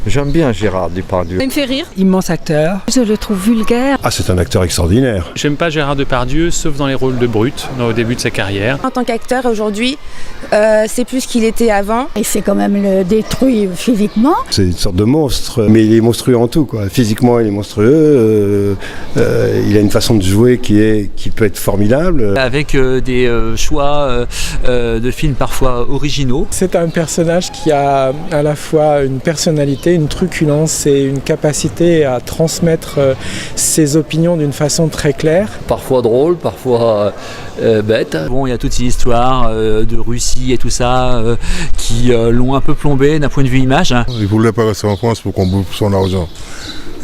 J'aime bien Gérard Depardieu. Il me fait rire. Immense acteur. Je le trouve vulgaire. Ah, c'est un acteur extraordinaire. J'aime pas Gérard Depardieu, sauf dans les rôles de brut, au début de sa carrière. En tant qu'acteur, aujourd'hui, c'est plus qu'il était avant. Il s'est quand même le détruit physiquement. C'est une sorte de monstre, mais il est monstrueux en tout, quoi. Physiquement, il est monstrueux. Il a une façon de jouer qui peut être formidable. Avec des choix de films parfois originaux. C'est un personnage qui a à la fois une personnalité, une truculence et une capacité à transmettre ses opinions d'une façon très claire. Parfois drôle, parfois bête. Bon, il y a toute cette histoire de Russie et tout ça qui l'ont un peu plombé d'un point de vue image. Il ne voulait pas rester en France pour qu'on bouffe son argent.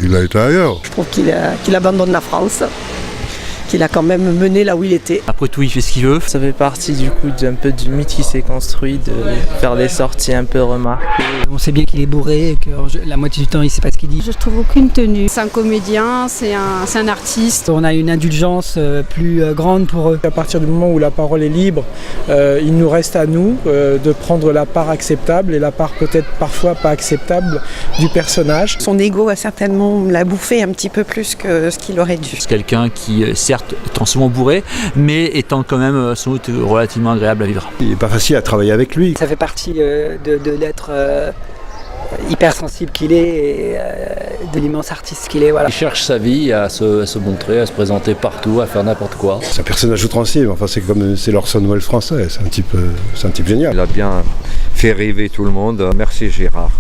Il a été ailleurs. Je trouve qu'il abandonne la France. Qu'il a quand même mené là où il était. Après tout, il fait ce qu'il veut. Ça fait partie du coup d'un peu du mythe qui s'est construit, de faire des sorties un peu remarquées. On sait bien qu'il est bourré et que la moitié du temps il sait pas ce qu'il dit. Je trouve aucune tenue. C'est un comédien, c'est un artiste. On a une indulgence plus grande pour eux. À partir du moment où la parole est libre, il nous reste à nous de prendre la part acceptable et la part peut-être parfois pas acceptable du personnage. Son ego a certainement l'a bouffé un petit peu plus que ce qu'il aurait dû. C'est quelqu'un qui, certes, étant souvent bourré, mais étant quand même sans doute relativement agréable à vivre. Il n'est pas facile à travailler avec lui. Ça fait partie de l'être hypersensible qu'il est et de l'immense artiste qu'il est. Voilà. Il cherche sa vie à se montrer, à se présenter partout, à faire n'importe quoi. C'est un personnage outrancier, enfin c'est l'Orson Welles français, c'est un type génial. Il a bien fait rêver tout le monde. Merci Gérard.